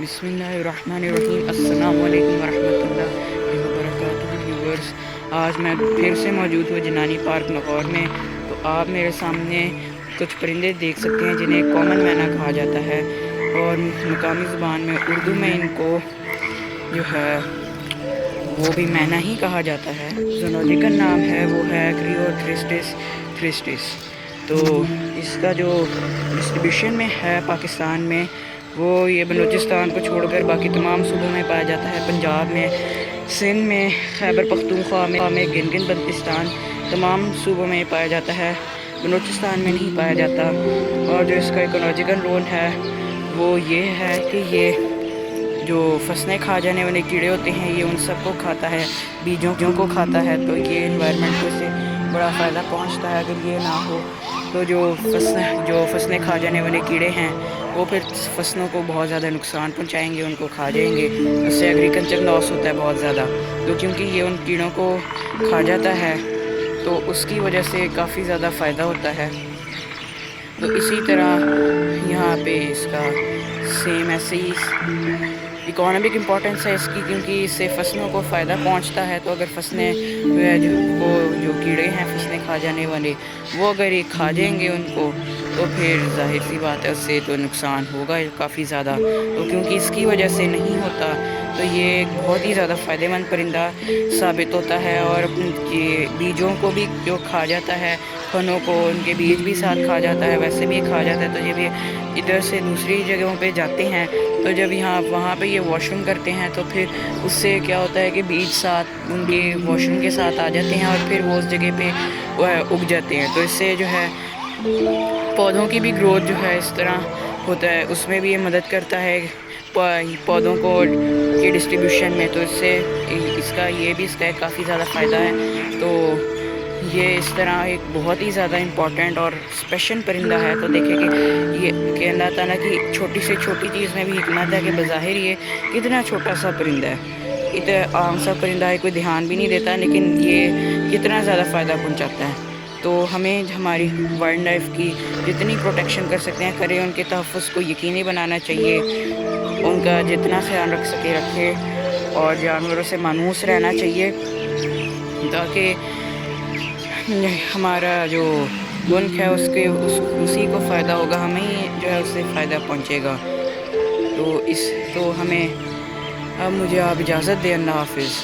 बिस्मिल्लाहिर्रहमानिर्रहीम। अस्सलाम वालेकुम वरहमतुल्लाहि वबरकातुहू। व्यूअर्स, आज मैं फिर से मौजूद हूँ जनानी पार्क लाहौर में। तो आप मेरे सामने कुछ परिंदे देख सकते हैं जिन्हें कॉमन मैना कहा जाता है, और मकामी ज़ुबान में उर्दू में इनको जो है वो भी मैना ही कहा जाता है। जोनोलॉजिकल नाम है वो है क्रियोथ्रिस्टिस थ्रिस्टिस। तो इसका जो डिस्ट्रीब्यूशन में है पाकिस्तान में, वो ये बलूचिस्तान को छोड़कर बाकी तमाम सूबों में पाया जाता है। पंजाब में, सिंध में, खैबर पख्तूनख्वा में, गिलगित बल्तिस्तान, तमाम सूबों में पाया जाता है। बलूचिस्तान में नहीं पाया जाता। और जो इसका इकोलॉजिकल रोल है वो ये है कि ये जो फसलें खा जाने वाले कीड़े होते हैं ये उन सबको खाता है, बीजों को खाता है। तो ये इन्वायरमेंट को से बड़ा फ़ायदा पहुंचता है। अगर ये ना हो तो जो फसलें खा जाने वाले कीड़े हैं वो फिर फसलों को बहुत ज़्यादा नुकसान पहुंचाएंगे, उनको खा जाएंगे। उससे एग्रीकल्चर लॉस होता है बहुत ज़्यादा। तो क्योंकि ये उन कीड़ों को खा जाता है तो उसकी वजह से काफ़ी ज़्यादा फ़ायदा होता है। तो इसी तरह यहाँ पे इसका सेम ऐसे ही इकोनॉमिक इम्पोर्टेंस है इसकी, क्योंकि इससे फसलों को फ़ायदा पहुँचता है। तो अगर फसलें जो कीड़े हैं फसलें खा जाने वाले, वो अगर ये खा जाएंगे उनको, तो फिर जाहिर सी बात है उससे तो नुकसान होगा काफ़ी ज़्यादा। तो क्योंकि इसकी वजह से नहीं होता, तो ये एक बहुत ही ज़्यादा फ़ायदेमंद परिंदा साबित होता है। और ये बीजों को भी जो खा जाता है, फलों को उनके बीज भी साथ खा जाता है, वैसे भी खा जाता है। तो ये भी इधर से दूसरी जगहों पे जाते हैं, तो जब वहाँ पे ये वॉशरूम करते हैं तो फिर उससे क्या होता है कि बीज साथ उनके वॉशरूम के साथ आ जाते हैं और फिर वो उस जगह पे उग जाते हैं। तो इससे जो है पौधों की भी ग्रोथ जो है इस तरह होता है, उसमें भी ये मदद करता है पौधों को के डिस्ट्रीब्यूशन में। तो इससे इसका काफ़ी ज़्यादा फ़ायदा है। तो ये इस तरह एक बहुत ही ज़्यादा इम्पॉर्टेंट और स्पेशल परिंदा है। तो देखें कि ये अल्लाह ताला की छोटी से छोटी चीज़ में भी हिकमत है कि बज़ाहिर ये कितना छोटा सा परिंदा है, इतना आम सा परिंदा है, कोई ध्यान भी नहीं देता, लेकिन ये कितना ज़्यादा फ़ायदा पहुंचाता है। तो हमें हमारी वाइल्ड लाइफ की जितनी प्रोटेक्शन कर सकते हैं करें, उनके तहफ़्फ़ुज़ को यकीनी बनाना चाहिए, उनका जितना ख्याल रख सके रखें, और जानवरों से मानूस रहना चाहिए, ताकि हमारा जो मुल्क है उसी को फ़ायदा होगा, हमें ही जो है उससे फ़ायदा पहुँचेगा। तो हमें अब मुझे आप इजाज़त दें। अल्लाह हाफ़िज़।